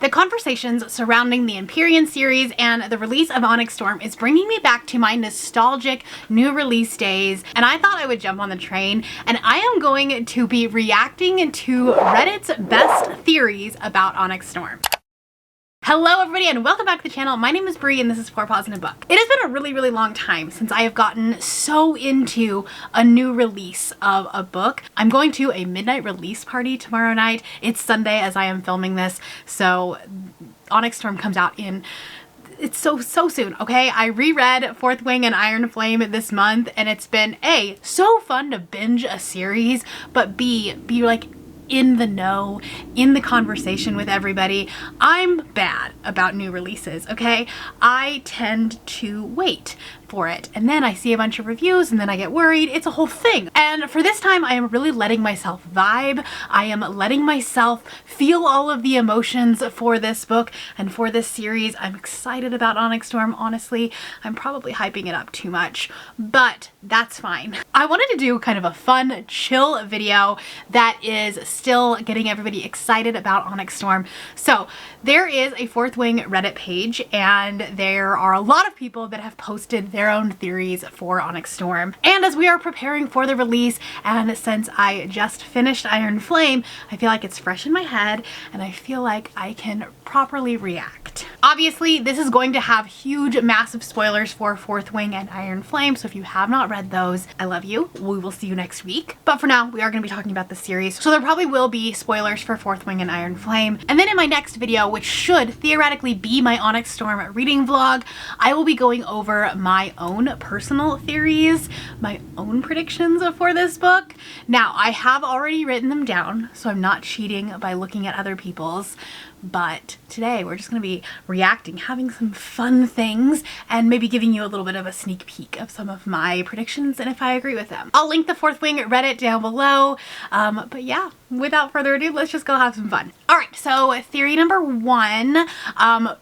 The conversations surrounding the Empyrean series and the release of Onyx Storm is bringing me back to my nostalgic new release days, and I thought I would jump on the train, and I am going to be reacting to Reddit's best theories about Onyx Storm. Hello everybody and welcome back to the channel. My name is Bree and this is 4 Paws in a Book. It has been a really long time since I have gotten so into a new release of a book. I'm going to a midnight release party tomorrow night. It's Sunday as I am filming this, so Onyx Storm comes out in it's so soon, okay? I reread Fourth Wing and Iron Flame this month and it's been A, so fun to binge a series, but B, be like in the know, in the conversation with everybody. I'm bad about new releases, okay? I tend to wait for it and then I see a bunch of reviews and then I get worried. It's a whole thing. And for this time I am really letting myself vibe. I am letting myself feel all of the emotions for this book and for this series. I'm excited about Onyx Storm. Honestly, I'm probably hyping it up too much, but that's fine. I wanted to do kind of a fun, chill video that is still getting everybody excited about Onyx Storm. So there is a Fourth Wing Reddit page and there are a lot of people that have posted their own theories for Onyx Storm. And as we are preparing for the release, and since I just finished Iron Flame, I feel like it's fresh in my head and I feel like I can properly react. Obviously, this is going to have huge, massive spoilers for Fourth Wing and Iron Flame, so if you have not read those, I love you. We will see you next week. But for now, we are going to be talking about the series, so there probably will be spoilers for Fourth Wing and Iron Flame. And then in my next video, which should theoretically be my Onyx Storm reading vlog, I will be going over my own personal theories, my own predictions for this book. Now, I have already written them down, so I'm not cheating by looking at other people's. But today we're just going to be reacting, having some fun things, and maybe giving you a little bit of a sneak peek of some of my predictions and if I agree with them. I'll link the Fourth Wing Reddit down below. But yeah, without further ado, let's just go have some fun. Alright, so theory number one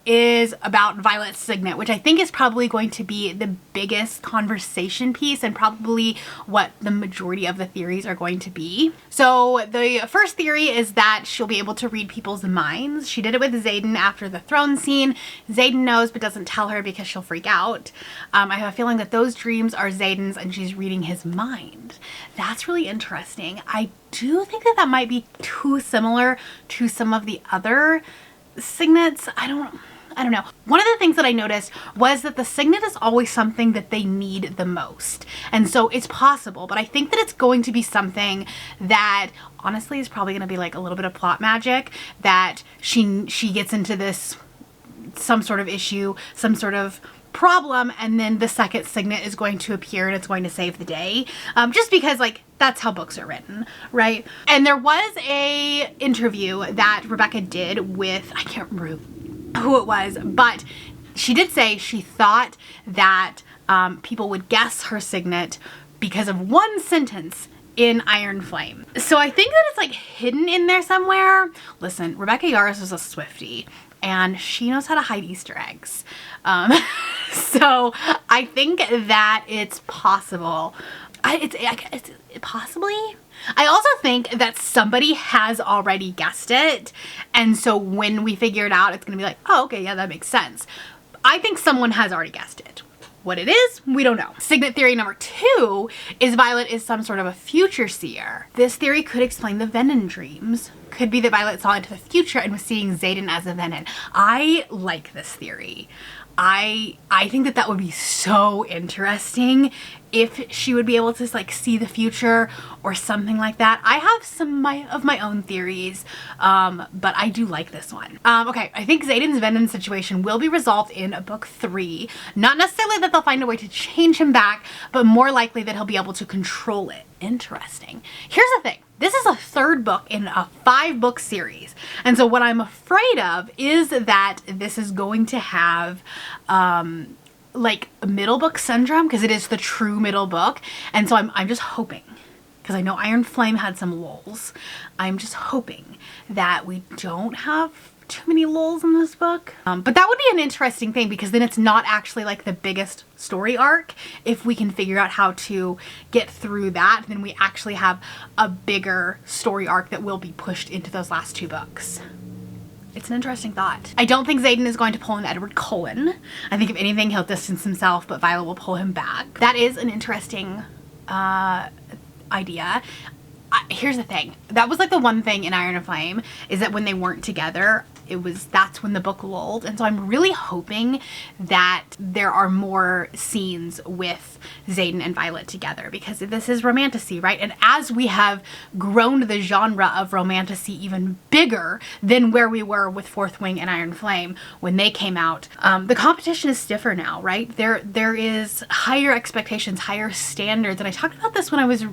is about Violet's signet, which I think is probably going to be the biggest conversation piece and probably what the majority of the theories are going to be. So the first theory is that she'll be able to read people's minds. She did it with Xaden after the throne scene. Xaden knows but doesn't tell her because she'll freak out. I have a feeling that those dreams are Xaden's and she's reading his mind. That's really interesting. I do think that that might be too similar to some of the other signets. I don't know. One of the things that I noticed was that the signet is always something that they need the most. And so it's possible, but I think that it's going to be something that honestly is probably going to be like a little bit of plot magic, that she gets into this, some sort of issue, some sort of problem, and then the second signet is going to appear and it's going to save the day. Just because like that's how books are written, right? And there was a interview that Rebecca did with, I can't remember who it was, but she did say she thought that people would guess her signet because of one sentence in Iron Flame. So I think that it's like hidden in there somewhere. Listen, Rebecca Yarros is a Swiftie and she knows how to hide Easter eggs. So I think that it's possible. It's possibly. I also think that somebody has already guessed it, and so when we figure it out, it's gonna be like, oh, okay, yeah, that makes sense. I think someone has already guessed it. What it is, we don't know. Signet theory number two is Violet is some sort of a future seer. This theory could explain the Venin dreams. Could be that Violet saw into the future and was seeing Xaden as a Venin. I like this theory. I think that that would be so interesting if she would be able to like see the future or something like that. I have some of my own theories, but I do like this one. Okay, I think Xaden's Venom situation will be resolved in book 3. Not necessarily that they'll find a way to change him back, but more likely that he'll be able to control it. Interesting. Here's the thing. This is a third book in a 5-book series. And so what I'm afraid of is that this is going to have like a middle book syndrome, because it is the true middle book. And so I'm just hoping, because I know Iron Flame had some lulls, I'm just hoping that we don't have too many lulls in this book. But that would be an interesting thing, because then it's not actually like the biggest story arc. If we can figure out how to get through that, then we actually have a bigger story arc that will be pushed into those last 2 books. It's an interesting thought. I don't think Xaden is going to pull an Edward Cullen. I think if anything, he'll distance himself, but Violet will pull him back. That is an interesting idea. Here's the thing. That was like the one thing in Iron and Flame, is that when they weren't together, that's when the book lulled. And so I'm really hoping that there are more scenes with Xaden and Violet together, because this is romantasy, right? And as we have grown the genre of romantasy even bigger than where we were with Fourth Wing and Iron Flame when they came out, the competition is stiffer now, right? There is higher expectations, higher standards. And I talked about this when I was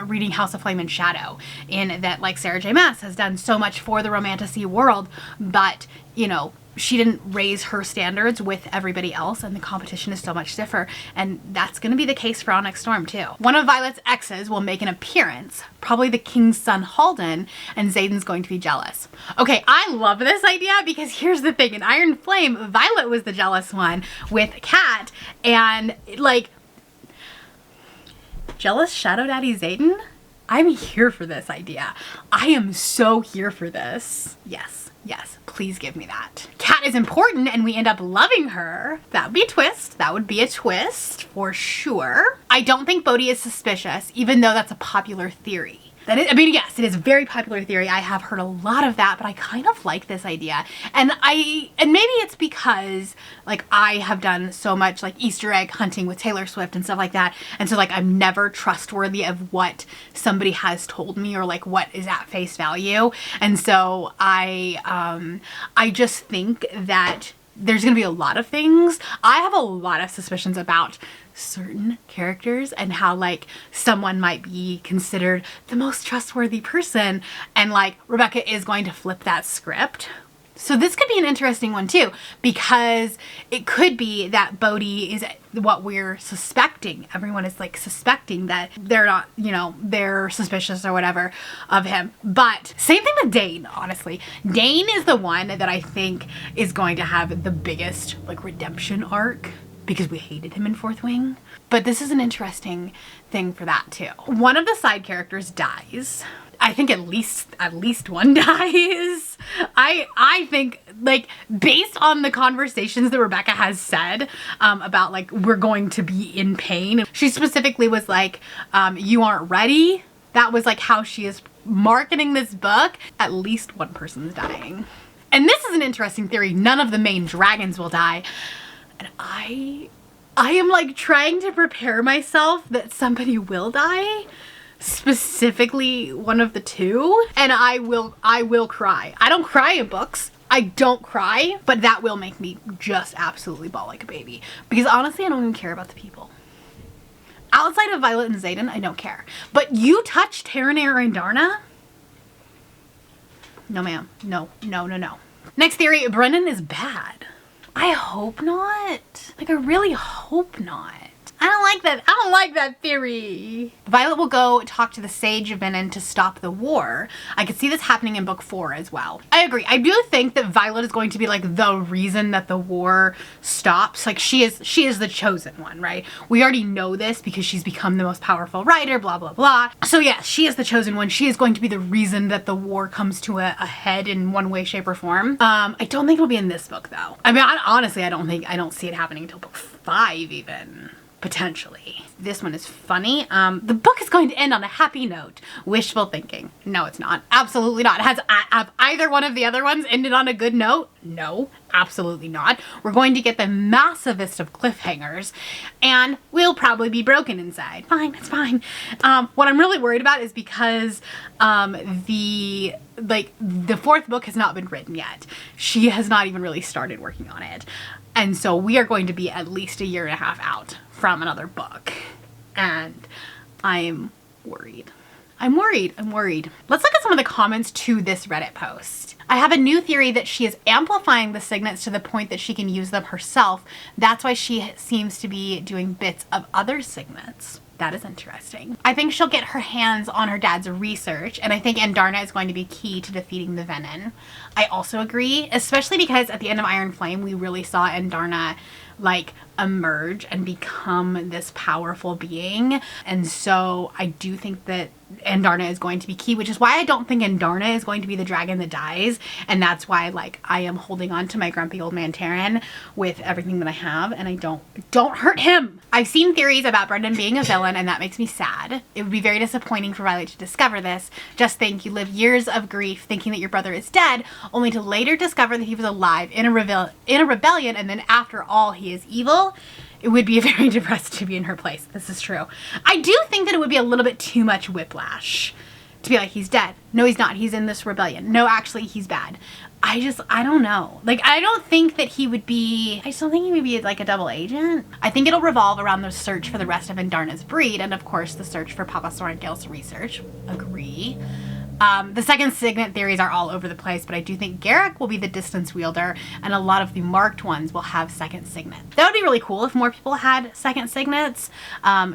reading House of Flame and Shadow, in that like Sarah J Maas has done so much for the romantasy world, but you know, she didn't raise her standards with everybody else, and the competition is so much stiffer, and that's going to be the case for Onyx Storm too. One of Violet's exes will make an appearance, probably the king's son Halden, and Xaden's going to be jealous. Okay, I love this idea, because here's the thing. In Iron Flame, Violet was the jealous one with Kat, and like, jealous Shadow Daddy Xaden? I'm here for this idea. I am so here for this. Yes, yes, please give me that. Kat is important and we end up loving her. That would be a twist. That would be a twist for sure. I don't think Bodhi is suspicious, even though that's a popular theory. That is, I mean, yes, it is a very popular theory. I have heard a lot of that, but I kind of like this idea. And maybe it's because like I have done so much like Easter egg hunting with Taylor Swift and stuff like that. And so like I'm never trustworthy of what somebody has told me or like what is at face value. And so I just think that there's going to be a lot of things. I have a lot of suspicions about certain characters and how like someone might be considered the most trustworthy person, and like Rebecca is going to flip that script. So this could be an interesting one too, because it could be that Bodhi is what we're suspecting. Everyone is like suspecting that they're not, you know, they're suspicious or whatever of him. But same thing with Dane, honestly. Dane is the one that I think is going to have the biggest like redemption arc, because we hated him in Fourth Wing. But this is an interesting thing for that too. One of the side characters dies. I think at least one dies. I think like based on the conversations that Rebecca has said about like we're going to be in pain. She specifically was like, you aren't ready. That was like how she is marketing this book. At least one person's dying. And this is an interesting theory. None of the main dragons will die. And I am like trying to prepare myself that somebody will die, specifically one of the two, and I will cry. I don't cry in books. I don't cry, but that will make me just absolutely bawl like a baby, because honestly, I don't even care about the people. Outside of Violet and Xaden, I don't care. But you touch Terranair and Darna? No, ma'am. No, no, no, no. Next theory, Brennan is bad. I hope not. Like, I really hope not. I don't like that. I don't like that theory. Violet will go talk to the Sage of Venin to stop the war. I could see this happening in book 4 as well. I agree. I do think that Violet is going to be like the reason that the war stops. Like she is the chosen one, right? We already know this because she's become the most powerful writer, blah, blah, blah. So yes, she is the chosen one. She is going to be the reason that the war comes to a head in one way, shape, or form. I don't think it'll be in this book though. I mean, honestly, I don't see it happening until book 5 even. Potentially. This one is funny. The book is going to end on a happy note. Wishful thinking. No, it's not. Absolutely not. Have either one of the other ones ended on a good note? No, absolutely not. We're going to get the massivest of cliffhangers, and we'll probably be broken inside. Fine, it's fine. What I'm really worried about is because the fourth book has not been written yet. She has not even really started working on it. And so we are going to be at least a year and a half out from another book. And I'm worried. I'm worried. Let's look at some of the comments to this Reddit post. I have a new theory that she is amplifying the signets to the point that she can use them herself. That's why she seems to be doing bits of other signets. That is interesting. I think she'll get her hands on her dad's research, and I think Andarna is going to be key to defeating the Venin. I also agree, especially because at the end of Iron Flame, we really saw Andarna like emerge and become this powerful being. And so I do think that Andarna is going to be key, which is why I don't think Andarna is going to be the dragon that dies. And that's why, like, I am holding on to my grumpy old man Terran with everything that I have, and I don't hurt him. I've seen theories about Brendan being a villain, and that makes me sad. It would be very disappointing for Violet to discover this. Just think, you live years of grief thinking that your brother is dead, only to later discover that he was alive in a rebellion, and then after all, he is evil. It would be very depressed to be in her place. This is true. I do think that it would be a little bit too much whiplash to be like, he's dead. No, he's not. He's in this rebellion. No, actually, he's bad. I don't know. Like, I don't think that he would be, I just don't think he would be like a double agent. I think it'll revolve around the search for the rest of Andarna's breed, and of course the search for Papa Sorrengail's research. Agree. The second signet theories are all over the place, but I do think Garrick will be the distance wielder, and a lot of the marked ones will have second signet. That would be really cool if more people had second signets,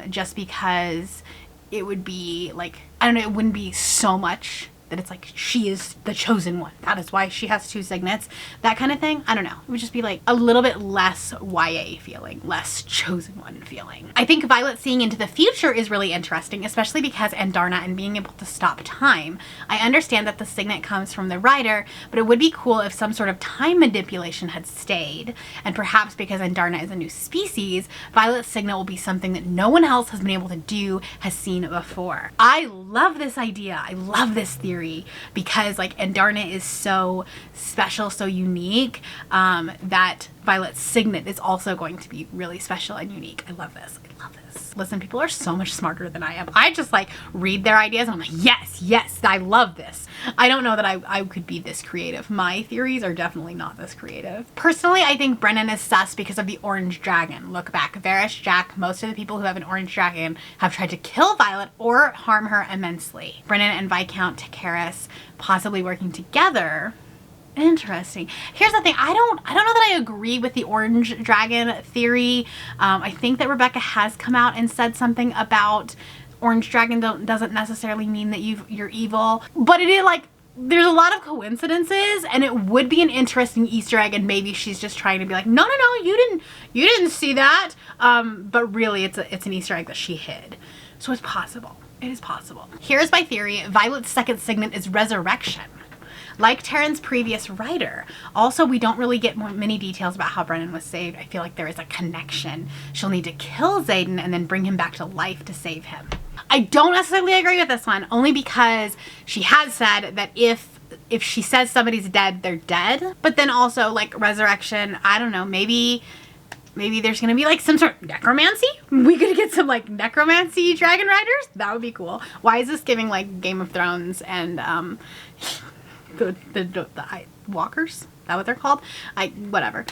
just because it would be like, I don't know, it wouldn't be so much that it's like, she is the chosen one. That is why she has 2 signets. That kind of thing. I don't know. It would just be like a little bit less YA feeling, less chosen one feeling. I think Violet seeing into the future is really interesting, especially because Andarna and being able to stop time. I understand that the signet comes from the writer, but it would be cool if some sort of time manipulation had stayed. And perhaps because Andarna is a new species, Violet's signet will be something that no one else has been able to do, has seen before. I love this idea. I love this theory. Because like Andarna is so special, so unique, that Violet's signet is also going to be really special and unique. I love this. I love this. Listen, people are so much smarter than I am. I just like read their ideas and I'm like, yes, yes, I love this. I don't know that I could be this creative. My theories are definitely not this creative. Personally, I think Brennan is sus because of the orange dragon. Look back, Varys, Jack, most of the people who have an orange dragon have tried to kill Violet or harm her immensely. Brennan and Viscount Takaris possibly working together. Interesting. Here's the thing. I don't know that I agree with the orange dragon theory. I think that Rebecca has come out and said something about orange dragon doesn't necessarily mean that you're evil, but it is like, there's a lot of coincidences, and it would be an interesting Easter egg, and maybe she's just trying to be like, no, you didn't see that, but really it's an Easter egg that she hid. So it's possible. It is possible. Here's my theory. Violet's second signet is resurrection. Like Taryn's previous writer. Also, we don't really get many details about how Brennan was saved. I feel like there is a connection. She'll need to kill Xaden and then bring him back to life to save him. I don't necessarily agree with this one, only because she has said that if she says somebody's dead, they're dead. But then also, like, resurrection, I don't know, maybe there's gonna be like some sort of necromancy. We could get some like necromancy dragon riders. That would be cool. Why is this giving like Game of Thrones and the walkers? Is that what they're called? Whatever.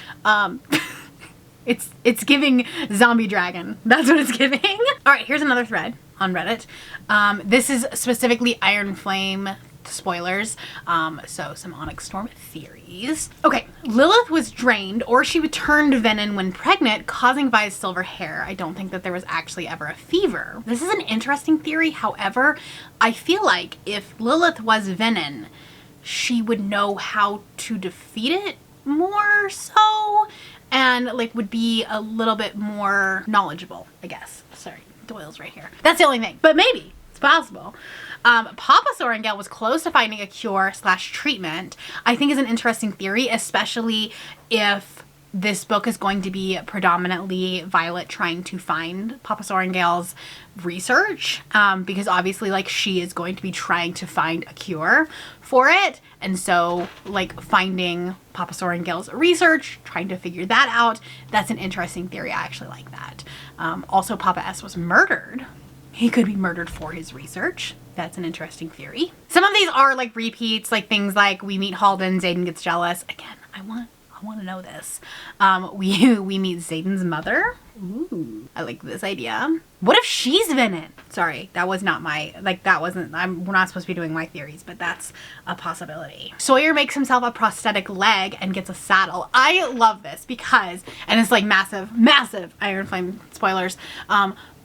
It's giving zombie dragon. That's what it's giving. All right, here's another thread on Reddit. This is specifically Iron Flame spoilers. So some Onyx Storm theories. Okay, Lilith was drained, or she turned venom when pregnant, causing Vi's silver hair. I don't think that there was actually ever a fever. This is an interesting theory. However, I feel like if Lilith was venom, she would know how to defeat it more so, and like would be a little bit more knowledgeable, I guess. Sorry, Doyle's right here. That's the only thing, but maybe it's possible. Papa Sorrengail was close to finding a cure/treatment. I think is an interesting theory, especially if this book is going to be predominantly Violet trying to find Papa Sorrengail's research, because obviously like she is going to be trying to find a cure for it, and so like finding Papa Sorrengail's research, trying to figure that out, that's an interesting theory. I actually like that. Also, Papa S was murdered. He could be murdered for his research. That's an interesting theory. Some of these are like repeats, like things like we meet Halden, Xaden gets jealous. Again, I want to know this. We meet Xaden's mother. Ooh, I like this idea. What if she's Venom? Sorry, that was not my, like that wasn't, we're not supposed to be doing my theories, but that's a possibility. Sawyer makes himself a prosthetic leg and gets a saddle. I love this because, and it's like massive Iron Flame spoilers,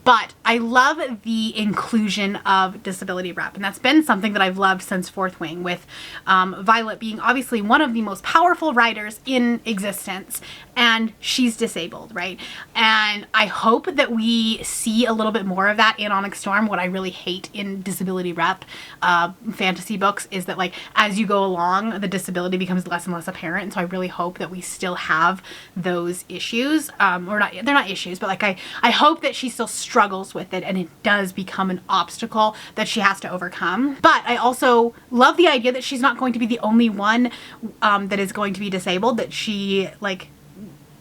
But I love the inclusion of disability rep, and that's been something that I've loved since Fourth Wing, with Violet being obviously one of the most powerful writers in existence, and she's disabled, right? And I hope that we see a little bit more of that in Onyx Storm. What I really hate in disability rep fantasy books is that, like, as you go along, the disability becomes less and less apparent. And so I really hope that we still have those issues, or not, they're not issues, but like I hope that she still struggles with it and it does become an obstacle that she has to overcome. But I also love the idea that she's not going to be the only one that is going to be disabled, that she, like,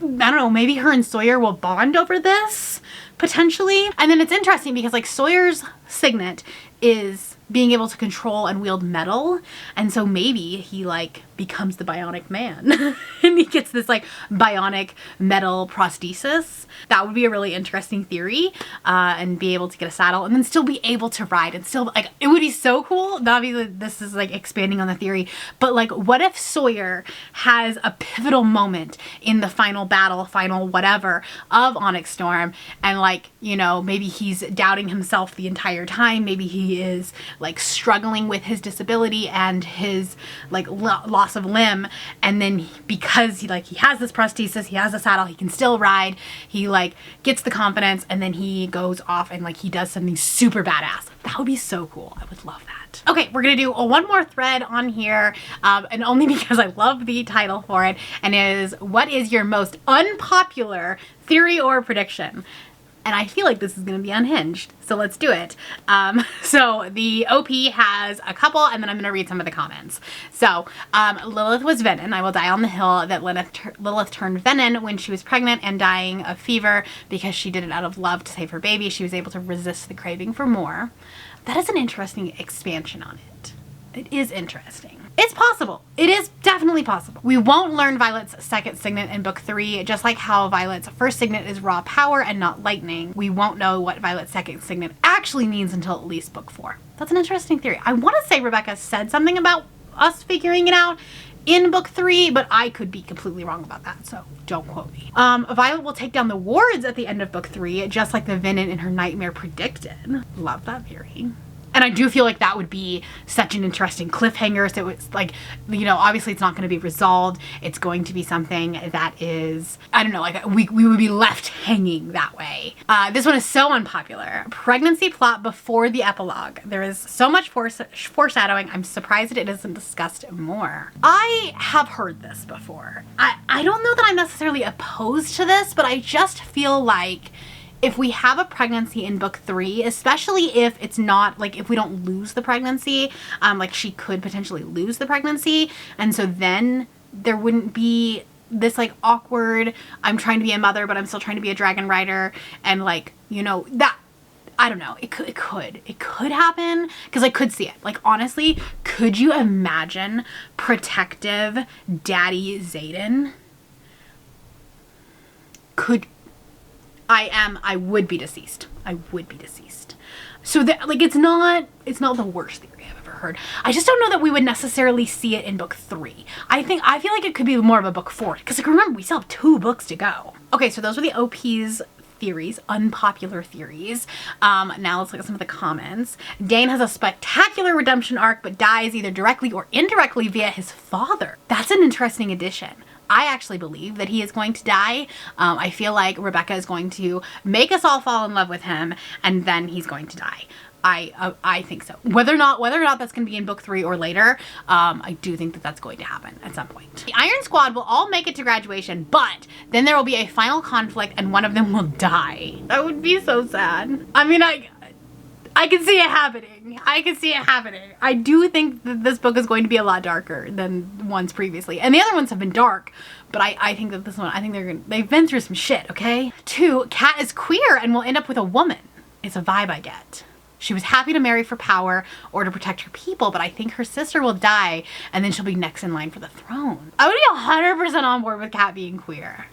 I don't know, maybe her and Sawyer will bond over this, potentially. And then it's interesting because, like, Sawyer's signet is being able to control and wield metal, and so maybe he, like, becomes the bionic man and he gets this, like, bionic metal prosthesis. That would be a really interesting theory, and be able to get a saddle and then still be able to ride, and still, like, it would be so cool. Obviously this is, like, expanding on the theory, but, like, what if Sawyer has a pivotal moment in the final battle, final whatever of Onyx Storm, and, like, you know, maybe he's doubting himself the entire time, maybe he is, like, struggling with his disability and his, like, loss of limb, and then because he has this prosthesis, he has a saddle, he can still ride, he, like, gets the confidence, and then he goes off and, like, he does something super badass. That would be so cool. I would love that. Okay, we're gonna do one more thread on here, and only because I love the title for it, and it is, what is your most unpopular theory or prediction? And I feel like this is going to be unhinged, so let's do it. So the OP has a couple, and then I'm going to read some of the comments. So Lilith was venom. I will die on the hill that Lilith turned venom when she was pregnant and dying of fever because she did it out of love to save her baby. She was able to resist the craving for more. That is an interesting expansion on it. It is interesting. It's possible. It is definitely possible. We won't learn Violet's second signet in book 3, just like how Violet's first signet is raw power and not lightning. We won't know what Violet's second signet actually means until at least book 4. That's an interesting theory. I want to say Rebecca said something about us figuring it out in book 3, but I could be completely wrong about that, so don't quote me. Violet will take down the wards at the end of book 3, just like the Venom in her nightmare predicted. Love that theory. And I do feel like that would be such an interesting cliffhanger. So it's like, you know, obviously it's not going to be resolved. It's going to be something that is, I don't know, like we would be left hanging that way. This one is so unpopular. Pregnancy plot before the epilogue. There is so much foreshadowing. I'm surprised that it isn't discussed more. I have heard this before. I don't know that I'm necessarily opposed to this, but I just feel like if we have a pregnancy in book 3, especially if it's not, like, if we don't lose the pregnancy, like she could potentially lose the pregnancy, and so then there wouldn't be this, like, awkward, I'm trying to be a mother but I'm still trying to be a dragon rider, and, like, you know, that, I don't know, it could happen, because I could see it. Like, honestly, could you imagine protective daddy Xaden? I would be deceased. I would be deceased. So that, like, it's not the worst theory I've ever heard. I just don't know that we would necessarily see it in book 3. I feel like it could be more of a book 4, because, like, remember, we still have 2 books to go. Okay, so those were the OP's theories, unpopular theories. Now let's look at some of the comments. Dane has a spectacular redemption arc, but dies either directly or indirectly via his father. That's an interesting addition. I actually believe that he is going to die. I feel like Rebecca is going to make us all fall in love with him, and then he's going to die. I think so. Whether or not that's going to be in book 3 or later, I do think that that's going to happen at some point. The Iron Squad will all make it to graduation, but then there will be a final conflict and one of them will die. That would be so sad. I mean, I can see it happening. I can see it happening. I do think that this book is going to be a lot darker than the ones previously. And the other ones have been dark, but I think that this one, I think they've been through some shit, okay? 2, Kat is queer and will end up with a woman. It's a vibe I get. She was happy to marry for power or to protect her people, but I think her sister will die and then she'll be next in line for the throne. I would be 100% on board with Kat being queer.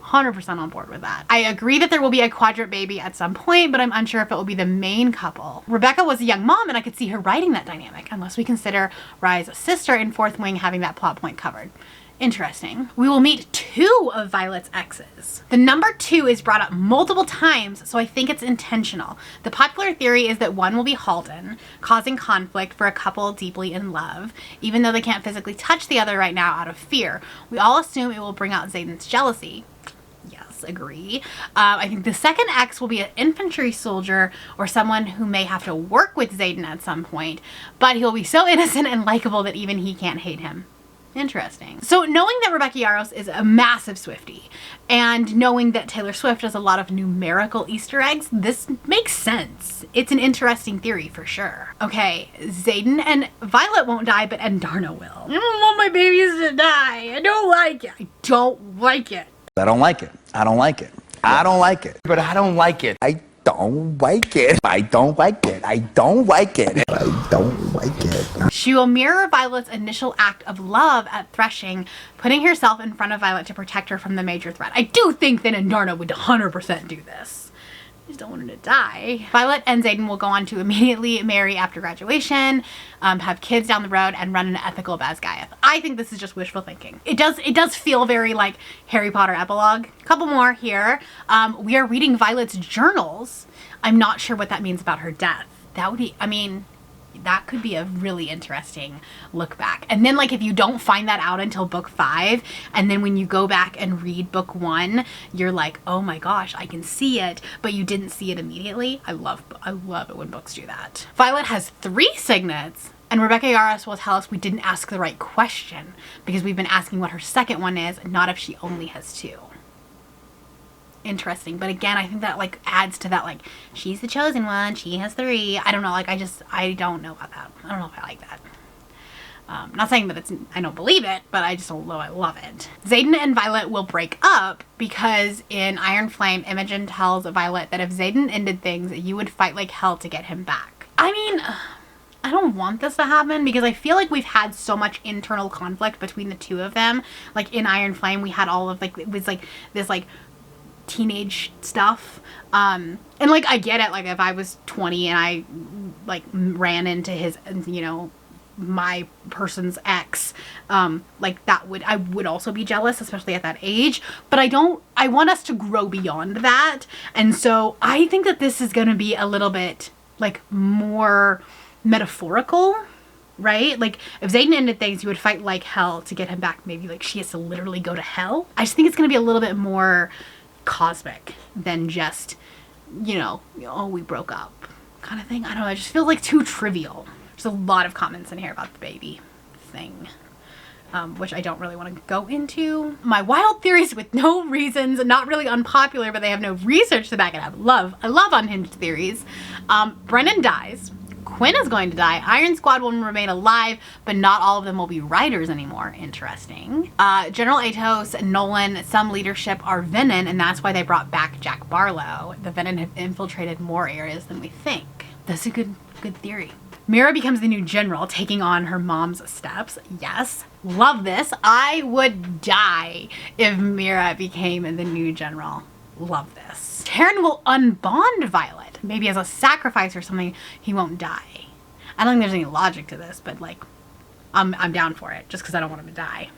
100% on board with that. I agree that there will be a quadrant baby at some point, but I'm unsure if it will be the main couple. Rebecca was a young mom, and I could see her writing that dynamic, unless we consider Rye's sister in Fourth Wing having that plot point covered. Interesting. We will meet 2 of Violet's exes. The number 2 is brought up multiple times, so I think it's intentional. The popular theory is that one will be Halden, causing conflict for a couple deeply in love, even though they can't physically touch the other right now out of fear. We all assume it will bring out Xaden's jealousy. Yes, agree. I think the second ex will be an infantry soldier or someone who may have to work with Xaden at some point, but he'll be so innocent and likable that even he can't hate him. Interesting. So knowing that Rebecca Yarros is a massive Swiftie and knowing that Taylor Swift does a lot of numerical Easter eggs, this makes sense. It's an interesting theory for sure. Okay, Xaden and Violet won't die, but Endarna will. I don't want my babies to die. I don't like it. I don't like it. I don't like it. I don't like it. I don't like it. But I don't like it. I don't like it. I don't like it. I don't like it. I don't like it. She will mirror Violet's initial act of love at threshing, putting herself in front of Violet to protect her from the major threat. I do think that Endarna would 100% do this. I just don't want her to die. Violet and Xaden will go on to immediately marry after graduation, have kids down the road, and run an ethical Basgiath. I think this is just wishful thinking. It does feel very like Harry Potter epilogue. Couple more here. We are reading Violet's journals. I'm not sure what that means about her death. That would be, I mean, that could be a really interesting look back. And then like if you don't find that out until book 5, and then when you go back and read book 1, you're like, oh my gosh, I can see it, but you didn't see it immediately. I love it when books do that. Violet has 3 signets, and Rebecca Yarros will tell us we didn't ask the right question because we've been asking what her second one is, not if she only has 2. Interesting, but again, I think that like adds to that, like she's the chosen one, she has 3. I don't know, like I don't know about that. I don't know if I like that. Not saying that I don't believe it, but I just don't know I love it. Xaden and Violet will break up because in Iron Flame, Imogen tells Violet that if Xaden ended things, you would fight like hell to get him back. I mean, I don't want this to happen because I feel like we've had so much internal conflict between the 2 of them. Like in Iron Flame, we had all of like, it was like this like teenage stuff, and like I get it, like if I was 20 and I like ran into his, you know, my person's ex, like that I would also be jealous, especially at that age, but I want us to grow beyond that. And so I think that this is going to be a little bit like more metaphorical, right? Like if Xaden ended things, you would fight like hell to get him back. Maybe like she has to literally go to hell. I just think it's going to be a little bit more cosmic than just, you know, oh, we broke up kind of thing. I don't know, it just feels like too trivial. There's a lot of comments in here about the baby thing, which I don't really want to go into. My wild theories with no reasons, not really unpopular, but they have no research to back it up. I love unhinged theories. Brennan dies. Quinn is going to die. Iron Squad will remain alive, but not all of them will be writers anymore. Interesting. General Atos, Nolan, some leadership are Venom, and that's why they brought back Jack Barlow. The Venom have infiltrated more areas than we think. That's a good theory. Mira becomes the new general, taking on her mom's steps. Yes, love this. I would die if Mira became the new general. Love this. Taryn will unbond Violet. Maybe as a sacrifice or something, he won't die. I don't think there's any logic to this, but like, I'm down for it just because I don't want him to die.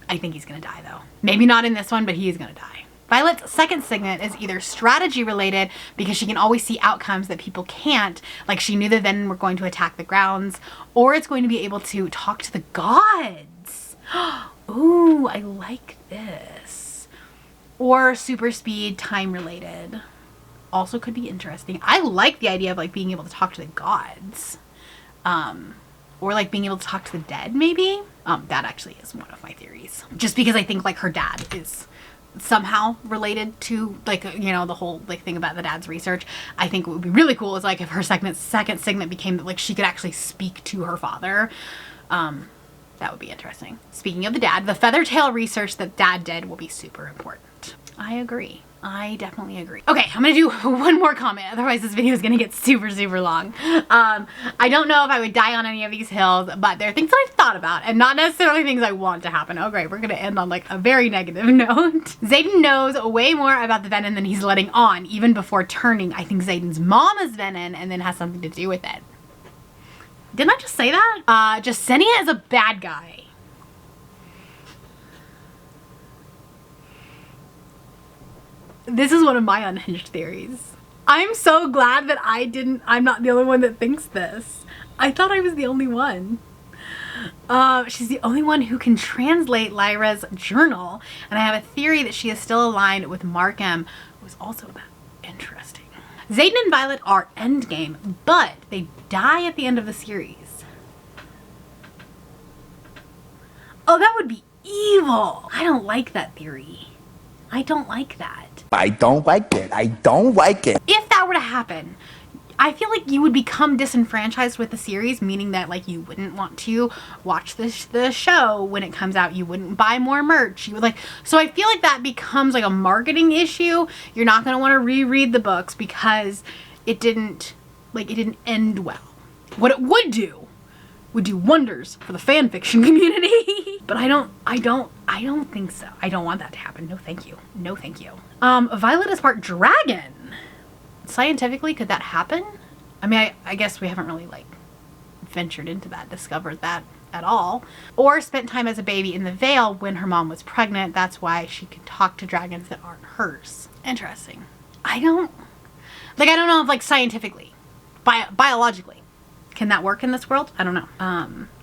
I think he's gonna die though. Maybe not in this one, but he is gonna die. Violet's second signet is either strategy related because she can always see outcomes that people can't, like she knew that then we're going to attack the grounds, or it's going to be able to talk to the gods. Ooh, I like this. Or super speed, time related. Also could be interesting. I like the idea of like being able to talk to the gods, or like being able to talk to the dead maybe. That actually is one of my theories, just because I think like her dad is somehow related to like, you know, the whole like thing about the dad's research. I think what would be really cool is like if her second signet became like she could actually speak to her father. That would be interesting. Speaking of the dad, the Feathertail research that dad did will be super important. I agree. I definitely agree. Okay, I'm gonna do one more comment, otherwise this video is gonna get super long. I don't know if I would die on any of these hills, but there are things that I've thought about and not necessarily things I want to happen. Oh great, we're gonna end on like a very negative note. Xaden knows way more about the Venom than he's letting on, even before turning. I think Xaden's mom is Venom and then has something to do with it. Didn't I just say that? Jasenia is a bad guy. This is one of my unhinged theories. I'm so glad that I'm not the only one that thinks this. I thought I was the only one. She's the only one who can translate Lyra's journal, and I have a theory that she is still aligned with Mark M, who is also interesting. Xaden and Violet are endgame, but they die at the end of the series. Oh, that would be evil. I don't like that theory. I don't like that. I don't like it. I don't like it. If that were to happen, I feel like you would become disenfranchised with the series, meaning that like you wouldn't want to watch the show when it comes out. You wouldn't buy more merch. You would like, so I feel like that becomes like a marketing issue. You're not going to want to reread the books because it didn't end well. What it would do wonders for the fan fiction community. But I don't think so. I don't want that to happen. No, thank you. No, thank you. Violet is part dragon. Scientifically, could that happen? I mean, I guess we haven't really like ventured into that, discovered that at all. Or spent time as a baby in the Vale when her mom was pregnant. That's why she can talk to dragons that aren't hers. Interesting. I don't know if like scientifically, biologically, can that work in this world? I don't know.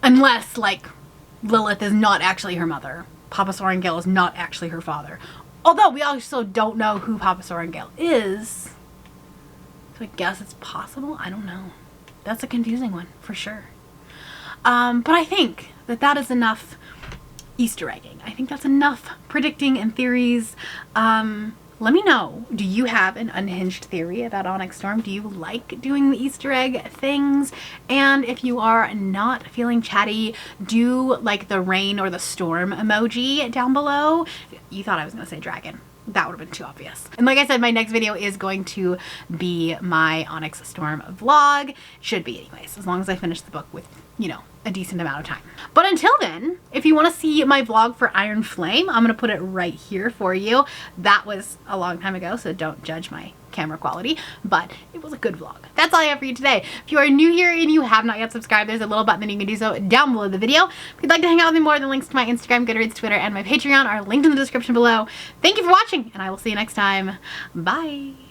Unless like Lilith is not actually her mother. Papa Sorrengail is not actually her father. Although we also don't know who Papa Sorrengail is. So I guess it's possible. I don't know. That's a confusing one for sure. But I think that is enough Easter egging. I think that's enough predicting and theories. Let me know, do you have an unhinged theory about Onyx Storm? Do you like doing the Easter egg things? And if you are not feeling chatty, do like the rain or the storm emoji down below. You thought I was going to say dragon. That would have been too obvious. And like I said, my next video is going to be my Onyx Storm vlog. Should be anyways, as long as I finish the book with, you know, a decent amount of time. But until then, if you want to see my vlog for Iron Flame, I'm going to put it right here for you. That was a long time ago, so don't judge my camera quality, but it was a good vlog. That's all I have for you today. If you are new here and you have not yet subscribed, there's a little button that you can do so down below the video. If you'd like to hang out with me more, the links to my Instagram, Goodreads, Twitter, and my Patreon are linked in the description below. Thank you for watching, and I will see you next time. Bye!